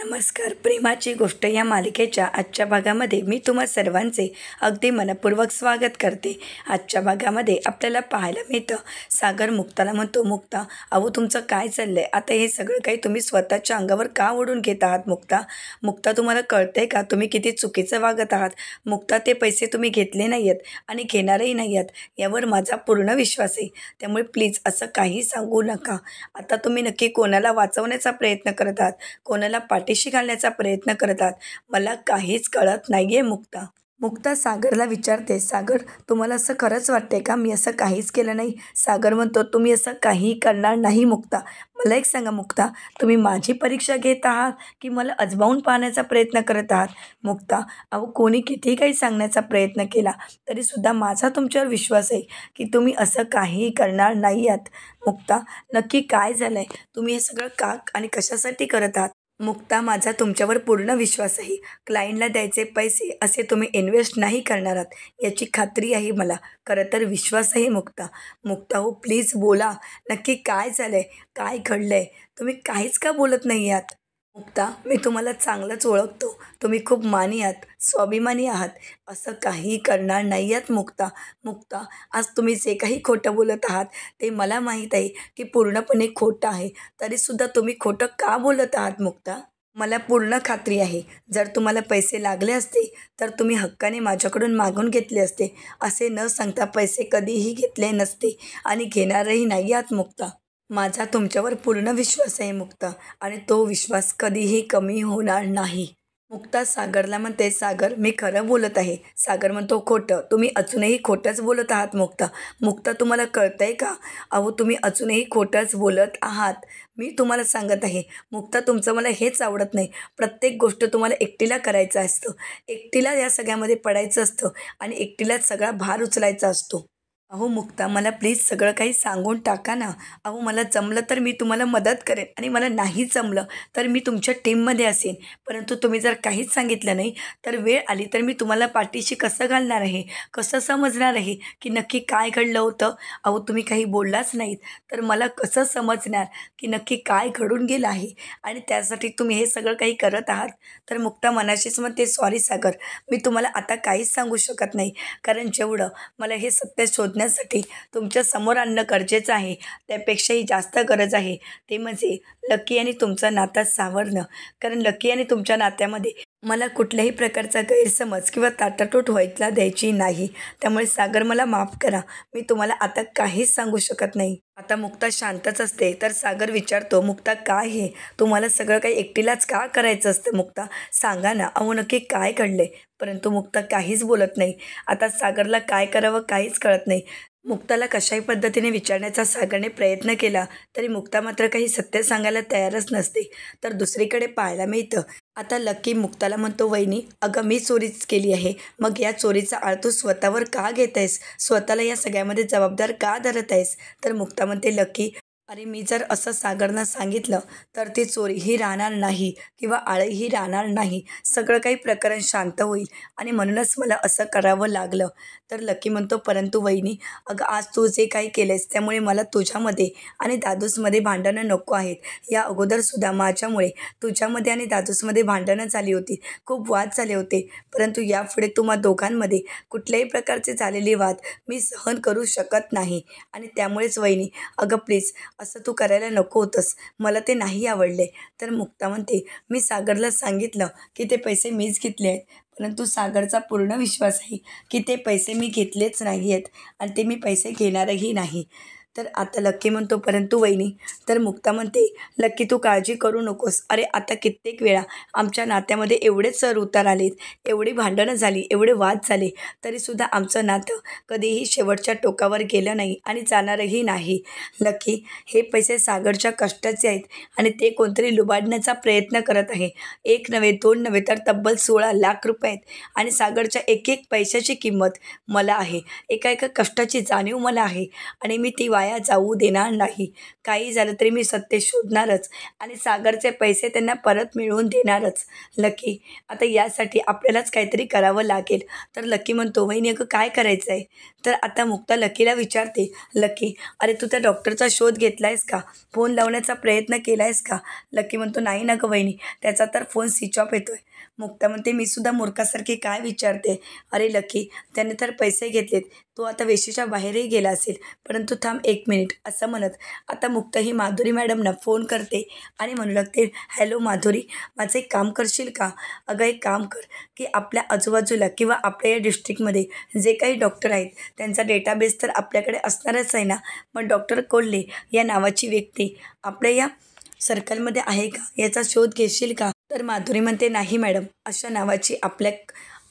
नमस्कार. प्रेमाची गोष्ट या मालिकेच्या आजच्या भागामध्ये मी तुम्हा सर्वांचे अगदी मनपूर्वक स्वागत करते. आजच्या भागामध्ये आपल्याला पाहायला मिळतं, सागर मुक्ताला म्हणतो, मुक्ता अहो तुमचं काय चाललंय आता? हे सगळं काही तुम्ही स्वतःच्या अंगावर का ओढून घेत आहात? मुक्ता तुम्हाला कळतंय का तुम्ही किती चुकीचं वागत आहात? मुक्ता ते पैसे तुम्ही घेतले नाही आहेत आणि घेणारही नाही आहेत, यावर माझा पूर्ण विश्वास आहे. त्यामुळे प्लीज असं काही सांगू नका. आता तुम्ही नक्की कोणाला वाचवण्याचा प्रयत्न करत आहात, कोणाला पाठीशी घालण्याचा प्रयत्न करतात, मला काहीच कळत नाहीये. मुक्ता सागरला विचारते, सागर तुम्हाला असं खरंच वाटतंय का मी असं काहीच केलं नाही? सागर म्हणतो, तुम्ही असं काही करणार नाही मुक्ता. मला एक सांगा मुक्ता, तुम्ही माझी परीक्षा घेत आहात की मला अजमावून पाहण्याचा प्रयत्न करत आहात? मुक्ता अहो कोणी कितीही काही सांगण्याचा प्रयत्न केला तरीसुद्धा माझा तुमच्यावर विश्वास आहे की तुम्ही असं काहीही करणार नाही आहात. मुक्ता नक्की काय झालं आहे? तुम्ही हे सगळं का आणि कशासाठी करत आहात? मुक्ता माझा तुमच्यावर पूर्ण विश्वास आहे. क्लायंटला द्यायचे पैसे असे तुम्ही इन्व्हेस्ट नाही करणार आहात याची खात्री आहे मला. खरं तर विश्वास आहे मुक्ता हो प्लीज बोला, नक्की काय झालं आहे, काय घडलं आहे? तुम्ही काहीच का बोलत नाही आहात? मुक्ता मी तुम्हाला चांगलंच ओळखतो, तुम्ही खूप मानी आहात, स्वाभिमानी आहात. असं काही करणार नाही आहात मुक्ता. आज तुम्ही जे काही खोटं बोलत आहात ते मला माहीत आहे की पूर्णपणे खोटं आहे. तरीसुद्धा तुम्ही खोटं का बोलत आहात मुक्ता? मला पूर्ण खात्री आहे, जर तुम्हाला पैसे लागले असते तर तुम्ही हक्काने माझ्याकडून मागून घेतले असते. असे न सांगता पैसे कधीही घेतले नसते आणि घेणारही नाही आहात मुक्ता. माझा तुमच्यावर पूर्ण विश्वास आहे मुक्ता आणि तो विश्वास कधीही कमी होणार नाही. मुक्ता सागरला म्हणते, सागर मी खरं बोलत आहे. सागर म्हणतो, खोटं? तुम्ही अजूनही खोटंच बोलत आहात मुक्ता तुम्हाला कळतंय का? अहो तुम्ही अजूनही खोटंच बोलत आहात. मी तुम्हाला सांगत आहे मुक्ता, तुमचं मला हेच आवडत नाही. प्रत्येक गोष्ट तुम्हाला एकटीला करायचं असतं, एकटीला या सगळ्यामध्ये पडायचं असतं आणि एकटीलाच सगळा भार उचलायचा असतो. अहो मुक्ता मला प्लीज सगळं काही सांगून टाका ना. अहो मला जमलं तर मी तुम्हाला मदत करेन आणि मला नाही जमलं तर मी तुमच्या टीममध्ये असेन. परंतु तुम्ही जर काहीच सांगितलं नाही तर वेळ आली तर मी तुम्हाला पाठीशी कसं घालणार आहे? कसं समजणार आहे की नक्की काय घडलं होतं? अहो तुम्ही काही बोललाच नाहीत तर मला कसं समजणार की नक्की काय घडून गेलं आहे? आणि त्यासाठी तुम्ही हे सगळं काही करत आहात. तर मुक्ता मनाशीच म्हणते, सॉरी सागर, मी तुम्हाला आता काहीच सांगू शकत नाही. कारण जेवढं मला हे सत्य शोधण्यासाठी तुमच्या समोर आणणं गरजेचं आहे त्यापेक्षाही जास्त गरज आहे ते म्हणजे लकी आणि तुमचं नातं सावरणं. कारण लकी आणि तुमच्या नात्यामध्ये मला कुठल्याही प्रकारचा गैरसमज किंवा ताटातूट व्हायला द्यायची नाही. त्यामुळे सागर मला माफ करा, मी तुम्हाला आता काहीच सांगू शकत नाही. आता मुक्ता शांतच असते तर सागर विचारतो, मुक्ता काय हे तुम्हाला सगळं काही एकटीलाच का करायचं असतं? मुक्ता सांगा ना, अहो नक्की काय घडलंय? परंतु मुक्ता काहीच बोलत नाही. आता सागरला काय करावं काहीच कळत नाही. मुक्ताला कशाही पद्धतीने विचारण्याचा सागरने प्रयत्न केला तरी मुक्ता मात्र काही सत्य सांगायला तयारच नसते. तर दुसरीकडे पाहायला मिळतं, आता लकी मुक्ताला म्हणतो, वहिनी अगं मी चोरीच केली आहे, मग या चोरीचा आळ तू स्वतःवर का घेत आहेस? स्वतःला या सगळ्यामध्ये जबाबदार का धरत आहेस? तर मुक्ता म्हणते, लकी अरे मी जर असं सागरनं सांगितलं तर ती चोरीही राहणार नाही किंवा आळही राहणार नाही. सगळं काही प्रकरण शांत होईल आणि म्हणूनच मला असं करावं लागलं. तर लकी म्हणतो, परंतु वहिनी अगं आज तू जे काही केलेस त्यामुळे मला तुझ्यामध्ये आणि दादूसमध्ये भांडणं नको आहेत. या अगोदरसुद्धा माझ्यामुळे तुझ्यामध्ये आणि दादूसमध्ये भांडणं झाली होती, खूप वाद झाले होते. परंतु यापुढे तुम्हा दोघांमध्ये कुठल्याही प्रकारचे झालेले वाद मी सहन करू शकत नाही आणि त्यामुळेच वहिनी अगं प्लीज असं तू करायला नको होतंस, मला ते नाही आवडले. तर मुक्ता म्हणते, मी सागरला सांगितलं की ते पैसे मीच घेतले आहेत, परंतु सागरचा पूर्ण विश्वास आहे की ते पैसे मी घेतलेच नाही आहेत आणि ते मी पैसे घेणारही नाही. तर आता लक्की म्हणतो, परंतु वहिनी. तर मुक्ता म्हणते, लक्की तू काळजी करू नकोस. अरे आता कित्येक वेळा आमच्या नात्यामध्ये एवढेच चढ उतार आलेत, एवढी भांडणं झाली, एवढे वाद झाले, तरीसुद्धा आमचं नातं कधीही शेवटच्या टोकावर गेलं नाही आणि जाणारही नाही. लकी हे पैसे सागरच्या कष्टाचे आहेत आणि ते कोणतरी लुबाडण्याचा प्रयत्न करत आहे. एक नव्हे दोन नव्हे तर तब्बल 16 लाख रुपये आहेत आणि सागरच्या एक एक पैशाची किंमत मला आहे, एका एका कष्टाची जाणीव मला आहे आणि मी ती वाया जाऊ देणार नाही. काही झालं तरी मी सत्य शोधणारच आणि सागरचे पैसे त्यांना परत मिळवून देणारच. लकी, आता यासाठी आपल्यालाच काहीतरी करावं लागेल. तर लकी म्हणतो, वहिनी अगं काय करायचं आहे? तर आता मुक्ता लकीला विचारते, लकी अरे तू त्या डॉक्टरचा शोध घेतला आहेस का? फोन लावण्याचा प्रयत्न केला आहेस का? लकी म्हणतो, नाही ना गं वहिनी, त्याचा तर फोन स्विच ऑफ येतोय. मुक्ता म्हणते, मी सुद्धा मूर्खासारखी काय विचारते? अरे लकी, त्याने तर पैसे घेतलेत, तो आता वेशीच्या बाहेरही गेला असेल. परंतु थांब 1 मिनिट असं म्हणत आता मुक्ता ही माधुरी मॅडमना फोन करते आणि म्हणू लागते, हॅलो माधुरी, माझं एक काम करशील का? अगं एक काम कर की आपल्या आजूबाजूला किंवा आपल्या या डिस्ट्रिक्टमध्ये जे काही डॉक्टर आहेत त्यांचा डेटाबेस तर आपल्याकडे असणारच आहे ना. मग डॉक्टर कोल्हे या नावाची व्यक्ती आपल्या या सर्कलमध्ये आहे का, याचा शोध घेशील का? तर माधुरी म्हणते, नाही मॅडम, अशा नावाची आपल्या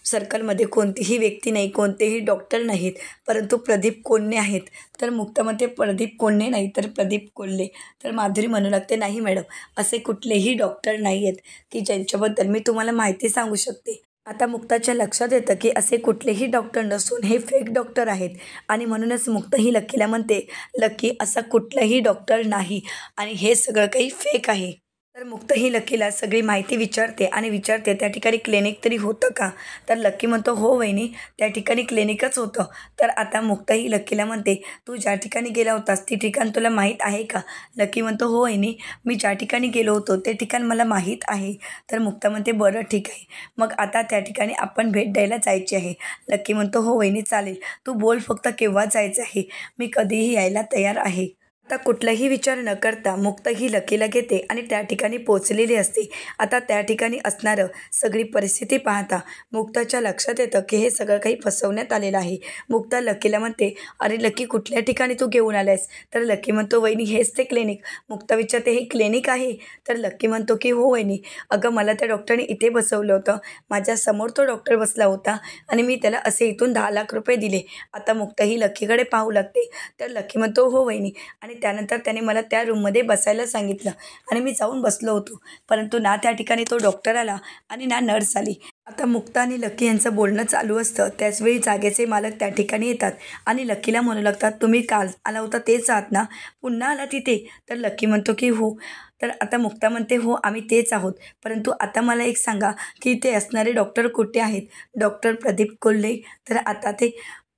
सर्कलमध्ये कोणतीही व्यक्ती नाही, कोणतेही डॉक्टर नाहीत, परंतु प्रदीप कोल्हे आहेत. तर मुक्ता म्हणते, प्रदीप कोल्हे नाही तर प्रदीप कोल्हे. तर माधुरी म्हणू लागते, नाही मॅडम, असे कुठलेही डॉक्टर नाही आहेत की ज्यांच्याबद्दल मी तुम्हाला माहिती सांगू शकते. आता मुक्ताच्या लक्षात येतं की असे कुठलेही डॉक्टर नसून हे फेक डॉक्टर आहेत आणि म्हणूनच मुक्ता ही लकीला म्हणते, लकी असा कुठलाही डॉक्टर नाही आणि हे सगळं काही फेक आहे. तर मुक्ता ही लकीला सगळी माहिती विचारते आणि विचारते, त्या ठिकाणी क्लिनिक तरी होतं का? तर लकी म्हणतो, हो वहिनी, त्या ठिकाणी क्लिनिकच होतं. तर आता मुक्ता ही लकीला म्हणते, तू ज्या ठिकाणी गेला होतास ती ठिकाण तुला माहीत आहे का? लकी म्हणतो, हो वहिनी, मी ज्या ठिकाणी गेलो होतो ते ठिकाण मला माहीत आहे. तर मुक्ता म्हणते, बरं ठीक आहे, मग आता त्या ठिकाणी आपण भेट द्यायला जायची आहे. लकी म्हणतो, हो वहिनी चालेल, तू बोल फक्त केव्हा जायचं आहे, मी कधीही यायला तयार आहे. आता कुठलाही विचार न करता मुक्ता ही लकीला घेते आणि त्या ठिकाणी पोचलेली असते. आता त्या ठिकाणी असणारं सगळी परिस्थिती पाहता मुक्ताच्या लक्षात येतं की हे सगळं काही फसवण्यात आलेलं आहे. मुक्ता लकीला म्हणते, अरे लकी, कुठल्या ठिकाणी तू घेऊन आलायस? तर लकी म्हणतो, वहिनी हेच ते क्लिनिक. मुक्ता विचारते, हे क्लिनिक आहे? तर लकी म्हणतो की हो वहिनी, अगं मला त्या डॉक्टरने इथे बसवलं होतं, माझ्यासमोर तो डॉक्टर बसला होता आणि मी त्याला असे इथून 10 लाख रुपये दिले. आता मुक्ता ही लकीकडे पाहू लागते. तर लकी म्हणतो, हो वहिनी, आणि त्यानंतर त्याने मला त्या रूममध्ये बसायला सांगितलं आणि मी जाऊन बसलो होतो, परंतु ना त्या ठिकाणी तो डॉक्टर आला आणि ना नर्स आली. आता मुक्ता आणि लकी यांचं बोलणं चालू असतं. त्याचवेळी जागेचे मालक त्या ठिकाणी येतात आणि लकीला म्हणू लागतात, तुम्ही काल आला होता तेच आहात ना? पुन्हा आला तिथे? तर लकी म्हणतो की हो. तर आता मुक्ता म्हणते, हो आम्ही तेच आहोत, परंतु आता मला एक सांगा की ते असणारे डॉक्टर कुठे आहेत? डॉक्टर प्रदीप कोल्हे. तर आता ते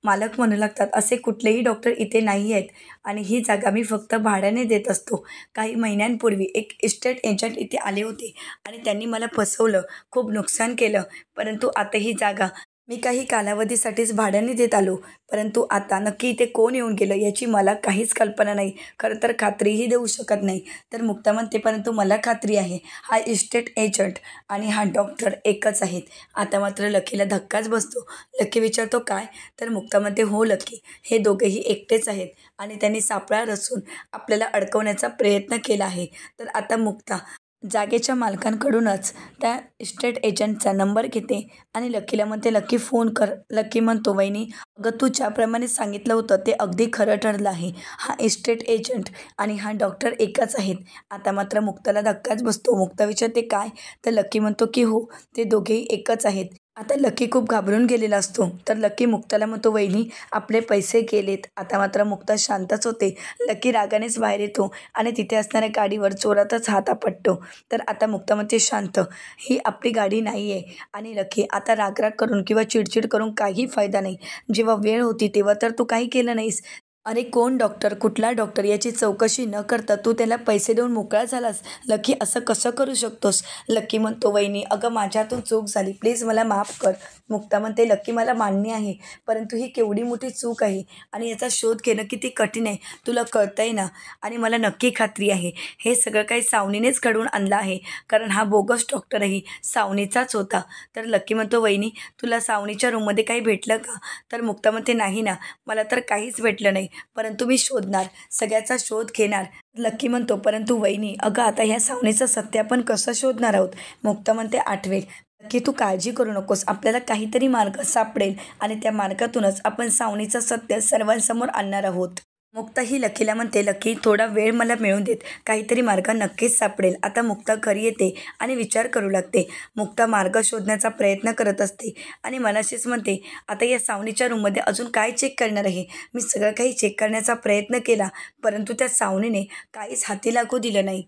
मालक म्हणू लागतात, असे कुठलेही डॉक्टर इथे नाही आहेत आणि ही जागा मी फक्त भाड्याने देत असतो. काही महिन्यांपूर्वी एक इस्टेट एजंट इथे आले होते आणि त्यांनी मला फसवलं, खूप नुकसान केलं, परंतु आता ही जागा मी काही कालावधीसाठीच भाड्याने देत आलो. परंतु आता नक्की इथे कोण येऊन गेलं याची मला काहीच कल्पना नाही, खरं तर खात्रीही देऊ शकत नाही. तर मुक्ता म्हणते, परंतु मला खात्री आहे हा इस्टेट एजंट आणि हा डॉक्टर एकच आहेत. आता मात्र लकीला धक्काच बसतो. लकी विचारतो, काय? तर मुक्ता म्हणते, हो लकी, हे दोघेही एकटेच आहेत आणि त्यांनी सापळा रचून आपल्याला अडकवण्याचा प्रयत्न केला आहे. तर आता मुक्ता जागेच्या मालकांकडूनच त्या इस्टेट एजंटचा नंबर घेते आणि लकीला म्हणते, लकी फोन कर. लकी म्हणतो, वहिनी अगं तू ज्याप्रमाणे सांगितलं होतं ते अगदी खरं ठरलं आहे, हा इस्टेट एजंट आणि हा डॉक्टर एकच आहेत. आता मात्र मुक्ताला धक्काच बसतो. मुक्ता विचारते, काय? तर लकी म्हणतो की हो, ते दोघेही एकच आहेत. आता लकी खूप घाबरून गेलेला असतो. तर लकी मुक्ताला म्हणतो, वहिनी आपले पैसे गेलेत. आता मात्र मुक्ता शांतच होते. लकी रागानेच बाहेर येतो आणि तिथे असणाऱ्या गाडीवर चोरातच हात आपटतो. तर आता मुक्ता म्हणते, शांत, ही आपली गाडी नाही आहे. आणि लकी, आता रागराग करून किंवा चिडचिड करून काही फायदा नाही. जेव्हा वेळ होती तेव्हा तर तू काही केलं नाहीस. अरे कोण डॉक्टर, कुठला डॉक्टर याची चौकशी न करता तू त्याला पैसे देऊन मोकळा झालास. लकी, असं कसं करू शकतोस? लकी म्हणतो, वहिनी अगं माझ्या हातून चूक झाली, प्लीज मला माफ कर. मुक्ता म्हणते, लकी मला मान्य आहे, परंतु ही केवढी मोठी चूक आहे आणि याचा शोध घेणं किती कठीण आहे तुला कळतंय ना? आणि मला नक्की खात्री आहे हे सगळं काही सावनीनेच घडवून आणलं आहे, कारण हा बोगस डॉक्टरही सावनीचाच होता. तर लकी म्हणतो, वहिनी तुला सावनीच्या रूममध्ये काही भेटलं का? तर मुक्ता म्हणते, नाही ना, मला तर काहीच भेटलं नाही, परंतु मी शोधणार, सगळ्याचा शोध घेणार. लकी म्हणतो, परंतु वहिनी अगं आता ह्या सावनीचं सत्य आपण कसं शोधणार आहोत? मुक्ता म्हणते, आठवेल. की तू काळजी करू नकोस, आपल्याला काहीतरी मार्ग सापडेल आणि त्या मार्गातूनच आपण सावनीचं सत्य सर्वांसमोर आणणार आहोत. मुक्ता ही लकीला म्हणते, लकी थोडा वेळ मला मिळून देत, काहीतरी मार्ग नक्कीच सापडेल. आता मुक्ता घरी येते आणि विचार करू लागते. मुक्ता मार्ग शोधण्याचा प्रयत्न करत असते आणि मनाशीच म्हणते, आता या सावनीच्या रूममध्ये अजून काय चेक करणार आहे. मी सगळं काही चेक करण्याचा प्रयत्न केला, परंतु त्या सावनीने काहीच हाती लागू दिलं नाही.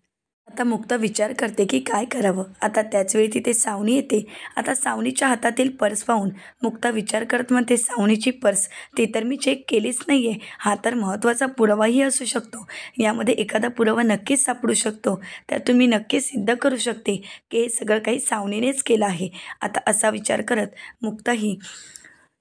आता मुक्ता विचार करते की काय करावं. आता त्याचवेळी तिथे सावनी येते. आता सावनीच्या हातातील पर्स पाहून मुक्ता विचार करत म्हणते, सावनीची पर्स, ते तर मी चेक केलीच नाही आहे. हा तर महत्त्वाचा पुरावाही असू शकतो. यामध्ये एखादा पुरावा नक्कीच सापडू शकतो. त्यातून मी नक्कीच सिद्ध करू शकते की हे सगळं काही सावनीनेच केलं आहे. आता असा विचार करत मुक्ताही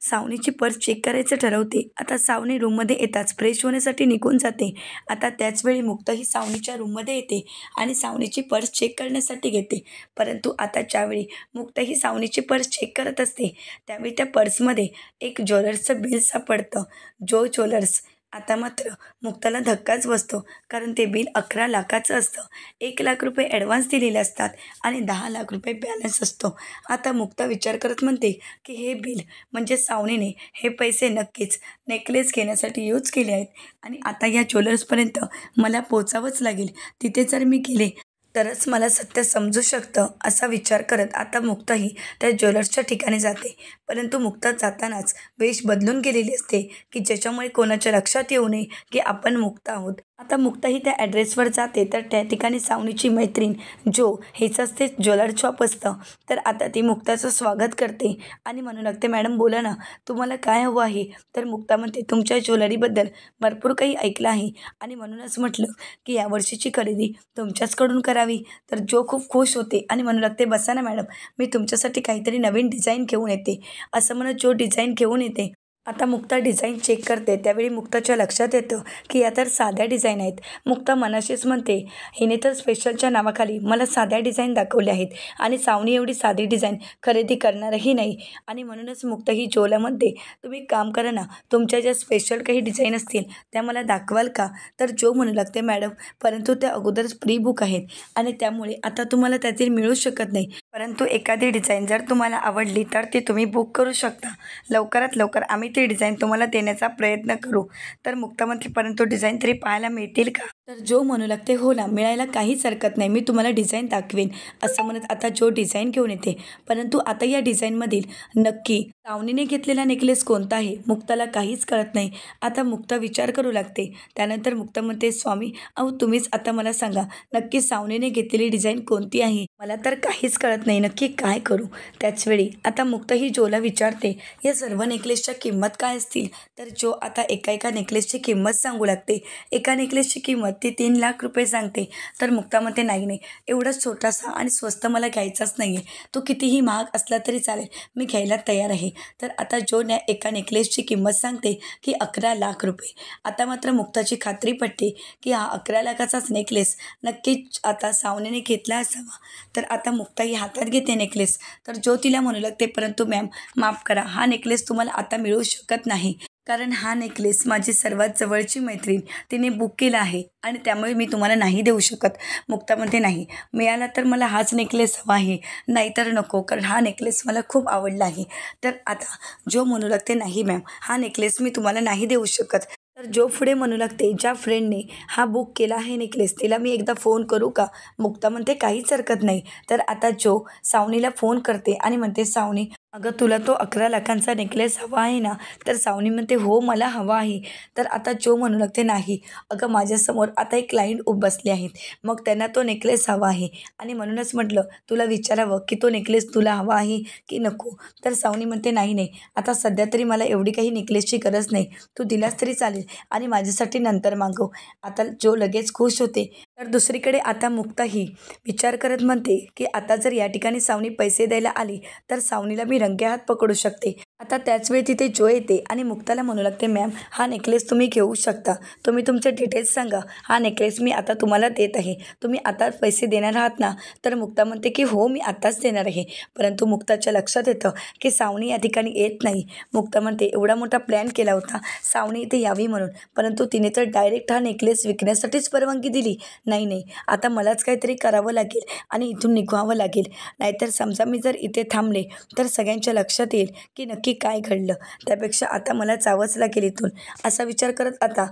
सावनीची पर्स चेक करायचं ठरवते. आता सावनी रूममध्ये येताच फ्रेश होण्यासाठी निघून जाते. आता त्याचवेळी मुक्ता ही सावनीच्या रूममध्ये येते आणि सावनीची पर्स चेक करण्यासाठी घेते. परंतु आता ज्यावेळी मुक्ता ही सावनीची पर्स चेक करत असते, त्यावेळी त्या पर्समध्ये एक ज्वेलर्सचं बिल सापडतं. जो ज्वेलर्स. आता मात्र मुक्ताला धक्काच बसतो, कारण ते बिल 11 लाखाचं असतं. 1 लाख रुपये ॲडव्हान्स दिलेले असतात आणि 10 लाख रुपये बॅलन्स असतो. आता मुक्ता विचार करत म्हणते की हे बिल म्हणजे सावनीने हे पैसे नक्कीच नेकलेस घेण्यासाठी यूज केले आहेत आणि आता या ज्वेलर्सपर्यंत मला पोचावंच लागेल. तिथे जर मी गेले तरच मला सत्य समजू शकतं. असा विचार करत आता मुक्ताही त्या ज्वेलर्सच्या ठिकाणी जाते. परंतु मुक्ता जातानाच वेश बदलून गेलेली असते की ज्याच्यामुळे कोणाच्या लक्षात येऊ नये की आपण मुक्ता आहोत. आता मुक्ताही त्या ॲड्रेसवर जाते तर त्या ठिकाणी सावनीची मैत्रीण जो हिचंच ते ज्वेलर शॉप असतं. तर आता ती मुक्ताचं स्वागत करते आणि म्हणू लागते, मॅडम बोला ना, तुम्हाला काय हवं आहे. तर मुक्ता म्हणते, तुमच्या ज्वेलरीबद्दल भरपूर काही ऐकलं आहे आणि म्हणूनच म्हटलं की यावर्षीची खरेदी तुमच्याचकडून करावी. तर जो खूप खुश होते आणि म्हणू लागते, बसा ना मॅडम, मी तुमच्यासाठी काहीतरी नवीन डिझाईन घेऊन येते. असं म्हणत जो डिझाईन घेऊन येते. आता मुक्ता डिझाईन चेक करते. त्यावेळी मुक्ताच्या लक्षात येतं की या तर साध्या डिझाईन आहेत. मुक्ता मनाशीच म्हणते, हिने तर स्पेशलच्या नावाखाली मला साध्या डिझाईन दाखवल्या आहेत आणि सावनी एवढी साधी डिझाईन खरेदी करणारही नाही. आणि म्हणूनच मुक्ता ही जोला म्हणते, तुम्ही काम करा ना, तुमच्या ज्या स्पेशल काही डिझाईन असतील त्या मला दाखवाल का. तर जो म्हणू लागते, मॅडम परंतु त्या अगोदरच प्री बुक आहेत आणि त्यामुळे आता तुम्हाला त्यातील मिळू शकत नाही. परंतु एखादी डिझाईन जर तुम्हाला आवडली तर ती तुम्ही बुक करू शकता. लवकरात लवकर आम्ही ती डिझाईन तुम्हाला देण्याचा प्रयत्न करू. तर मुक्ता म्हणते, परंतु डिझाईन तरी पाहायला मिळतील का. तर जो म्हणू लागते, हो ना, मिळायला काहीच हरकत नाही, मी तुम्हाला डिझाईन दाखवेन. असं म्हणत आता जो डिझाईन घेऊन येते. परंतु आता या डिझाईनमधील नक्की सावनीने घेतलेला नेकलेस कोणता आहे मुक्ताला काहीच कळत नाही. आता मुक्ता विचार करू लागते. त्यानंतर मुक्ता म्हणते, स्वामी अहो तुम्हीच आता मला सांगा, नक्की सावनीने घेतलेली डिझाईन कोणती आहे. मला तर काहीच कळत नाही, नक्की काय करू. त्याचवेळी आता मुक्ता ही जोला विचारते, या सर्व नेकलेसच्या किंमत काय असतील. तर जो आता एका नेकलेसची किंमत सांगू लागते. एका नेकलेसची किंमत ती 3 लाख रुपये सांगते. तर मुक्ता म्हणते, नाही नाही, एवढाच छोटासा आणि स्वस्त मला घ्यायचाच नाही आहे. तो कितीही महाग असला तरी चालेल, मी घ्यायला तयार आहे. तर आता जो एका नेकलेसची किंमत सांगते की 11 लाख रुपये. आता मात्र मुक्ताची खात्री पटते की हा 11 लाखाचाच नेकलेस नक्कीच आता सावनीने घेतला असावा. तर आता मुक्ता ही हातात घेते नेकलेस. तर जो तिला म्हणू लागते, परंतु मॅम माफ करा, हा नेकलेस तुम्हाला आता मिळू शकत नाही, कारण हा नेकलेस माझी सर्वात जवळची मैत्रीण तिने बुक केला आहे आणि त्यामुळे मी तुम्हाला नाही देऊ शकत. मुक्ता म्हणते, नाही, मिळाला तर मला हाच नेकलेस हवा आहे, नाहीतर नको, कारण हा नेकलेस मला खूप आवडला आहे. तर आता जो म्हणू लागते, नाही मॅम, हा नेकलेस मी तुम्हाला नाही देऊ शकत. तर जो पुढे म्हणू लागते, ज्या फ्रेंडने हा बुक केला आहे नेकलेस तिला मी एकदा फोन करू का. मुक्ता म्हणते, काहीच हरकत नाही. तर आता जो सावनीला फोन करते आणि म्हणते, सावनी अगं तुला तो 11 लाखांचा नेकलेस हवा आहे ना. तर सावनी म्हणते, हो मला हवा आहे. तर आता जो म्हणू लागते, नाही अगं माझ्यासमोर आता एक क्लायंट बसले आहेत, मग त्यांना तो नेकलेस हवा आहे आणि म्हणूनच म्हटलं तुला विचारावं की तो नेकलेस तुला हवा आहे की नको. तर सावनी म्हणते, नाही नाही, आता सध्या तरी मला एवढी काही नेकलेसची गरज नाही, तू दिलास तरी चालेल आणि माझ्यासाठी नंतर मागव. आता जो लगेच खुश होते. तर दुसरीकडे आता मुक्ताही विचार करत म्हणते की आता जर या ठिकाणी सावनी पैसे द्यायला आली तर सावनीला मी रंगेहात पकडू शकते. आता त्याचवेळी तिथे जो येते आणि मुक्ताला म्हणू लागते, मॅम हा नेकलेस तुम्ही घेऊ शकता, तुम्ही तुमचे डिटेल्स सांगा, हा नेकलेस मी आता तुम्हाला देत आहे, तुम्ही आता पैसे देणार आहात ना. तर मुक्ता म्हणते की हो मी आताच देणार आहे. परंतु मुक्ताच्या लक्षात येतं की सावनी या ठिकाणी येत नाही. मुक्ता म्हणते, एवढा मोठा प्लॅन केला होता सावनी इथे यावी म्हणून, परंतु तिने तर डायरेक्ट हा नेकलेस विकण्यासाठीच परवानगी दिली. नाही नाही, आता मलाच काहीतरी करावं लागेल आणि इथून निघावं लागेल, नाहीतर समजा मी जर इथे थांबले तर सगळ्यांच्या लक्षात येईल की नक्की काय घडलं, त्यापेक्षा आता मला जावंच लागेल इथून, असा विचार करत आता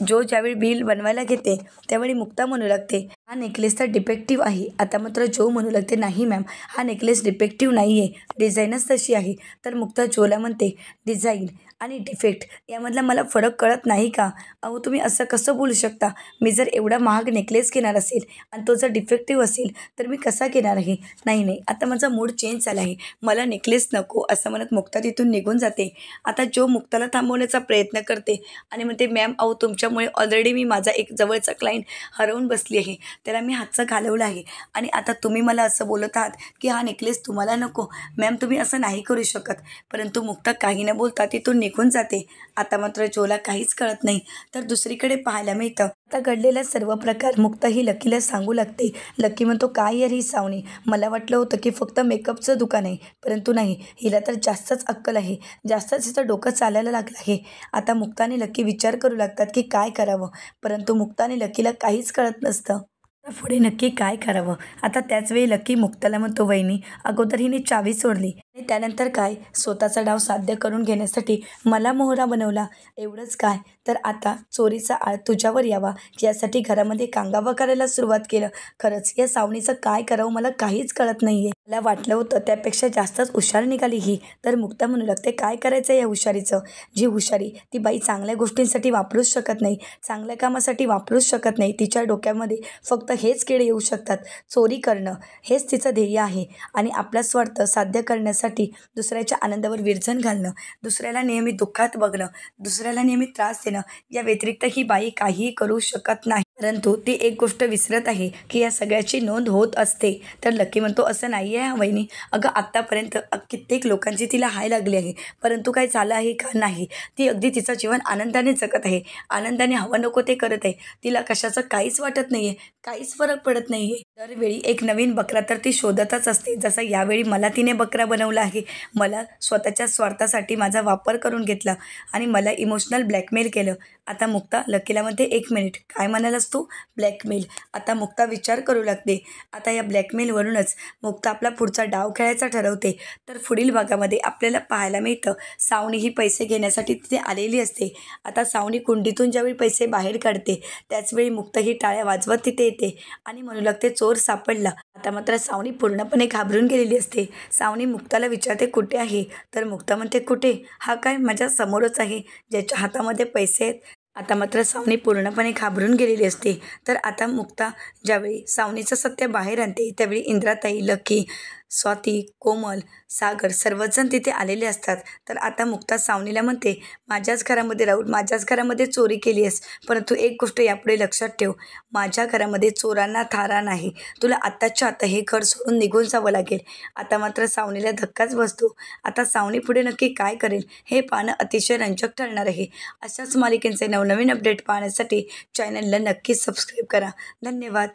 जो ज्यावेळी बिल बनवायला घेते त्यावेळी मुक्ता म्हणू लागते, हा नेकलेस तर डिफेक्टिव्ह आहे. आता मात्र जो म्हणू लागते, नाही मॅम, हा नेकलेस डिफेक्टिव्ह नाही आहे, डिझाईनच तशी आहे. तर मुक्ता जोला म्हणते, डिझाईन आणि डिफेक्ट यामधला मला फरक कळत नाही का? अहो तुम्ही असं कसं बोलू शकता? मी जर एवढा महाग नेकलेस घेणार असेल आणि तो जर डिफेक्टिव्ह असेल तर मी कसा घेणार आहे? नाही नाही, आता माझा मूड चेंज झाला आहे, मला नेकलेस नको, असं म्हणत मुक्ता तिथून निघून जाते. आता जो मुक्ताला थांबवण्याचा प्रयत्न करते आणि म्हणते, मॅम अहो तुमच्यामुळे ऑलरेडी मी माझा एक जवळचा क्लायंट हरवून बसली आहे, त्याला मी हातचं घालवलं आहे आणि आता तुम्ही मला असं बोलत आहात की हा नेकलेस तुम्हाला नको. मॅम तुम्ही असं नाही करू शकत. परंतु मुक्ता काही न बोलता तिथून निघून जाते. आता मात्र जोला काहीच कळत नाही. तर दुसरीकडे पाहायला मिळतं आता घडलेला सर्व प्रकार मुक्ता ही लकीला सांगू लागते. लकी म्हणतो, काय यार ही सावनी, मला वाटलं होतं की फक्त मेकअपचं दुकान आहे, परंतु नाही, हिला तर जास्तच अक्कल आहे, जास्तच हिचं डोकं चालायला लागलं आहे. आता मुक्ताने लकी विचार करू लागतात की काय करावं, परंतु मुक्ताने लकीला काहीच कळत नसतं. आता पुढे नक्की काय करावं. आता त्याच वेळी लकी मुक्ताला म्हणतो, वहिनी अगोदर हिने चावी सोडली आणि त्यानंतर काय, स्वतःचा डाव साध्य करून घेण्यासाठी मला मोहरा बनवला, एवढंच काय, तर आता चोरीचा आळ तुझ्यावर यावा यासाठी घरामध्ये कांगावा करायला सुरुवात केलं. खरंच या सावनीचं काय करावं मला काहीच कळत नाहीये. मला वाटलं होतं त्यापेक्षा जास्तच हुशार निघाली ही. तर मुक्ता म्हणू लागते, काय करायचं या हुशारीचं? जी हुशारी ती बाई चांगल्या गोष्टींसाठी वापरूच शकत नाही, चांगल्या कामासाठी वापरूच शकत नाही. तिच्या डोक्यामध्ये फक्त हेच किडे येऊ शकतात, चोरी करणं हेच तिचं ध्येय आहे आणि आपला स्वार्थ साध्य करण्यासाठी दुसऱ्याच्या आनंदावर विरजण घालणं, दुसऱ्याला नेहमी दुःखात बघणं, दुसऱ्याला नेहमी त्रास देणं, या व्यतिरिक्त ही बाई काहीही करू शकत नाही. परंतु ती एक गोष्ट विसरत आहे की या सगळ्याची नोंद होत असते. तर लकी म्हणतो, असं नाही आहे वहिनी, अगं आत्तापर्यंत कित्येक लोकांची तिला हाय लागली आहे, परंतु काय झालं आहे का? नाही, ती अगदी तिचं जीवन आनंदाने जगत आहे, आनंदाने हवं नको ते करत आहे, तिला कशाचं काहीच वाटत नाही आहे, काहीच फरक पडत नाही आहे. दरवेळी एक नवीन बकरा तर ती शोधतच असते. जसं यावेळी मला तिने बकरा बनवला आहे, मला स्वतःच्या स्वार्थासाठी माझा वापर करून घेतला आणि मला इमोशनल ब्लॅकमेल केलं. आता मुक्ता लकीला म्हणते, एक मिनिट, काय म्हणालास तू? ब्लॅकमेल? आता मुक्ता विचार करू लागते. आता या ब्लॅकमेलवरूनच मुक्ता आपला पुढचा डाव खेळायचा ठरवते. तर पुढील भागामध्ये आपल्याला पाहायला मिळतं सावनी ही पैसे घेण्यासाठी तिथे आलेली असते. आता सावनी कुंडीतून ज्यावेळी पैसे बाहेर काढते त्याचवेळी मुक्ता ही टाळ्या वाजवत तिथे येते आणि म्हणू लागते, चोर सापडला. आता मात्र सावनी पूर्णपणे घाबरून गेलेली असते. सावनी मुक्ताला विचारते, कुठे आहे? तर मुक्ता म्हणते, कुठे? हा काय, माझ्या समोरच आहे, ज्याच्या हातामध्ये पैसे आहेत. आता मात्र सावनी पूर्णपणे घाबरून गेलेली असते. तर आता मुक्ता ज्यावेळी सावनीचं सत्य बाहेर आणते त्यावेळी इंद्राताई, लकी, स्वाती, कोमल, सागर सर्वजण तिथे आलेले असतात. तर आता मुक्ता सावनीला म्हणते, माझ्याच घरामध्ये राहून माझ्याच घरामध्ये चोरी केली आहेस, परंतु एक गोष्ट यापुढे लक्षात ठेव, माझ्या घरामध्ये चोरांना थारा नाही, तुला आत्ताच्या आता हे घर सोडून निघून जावं लागेल. आता मात्र सावनीला धक्काच बसतो. आता सावनी पुढे नक्की काय करेल हे पाहणं अतिशय रंजक ठरणार आहे. अशाच मालिकेचे नवनवीन अपडेट पाहण्यासाठी चॅनलला नक्कीच सबस्क्राईब करा. धन्यवाद.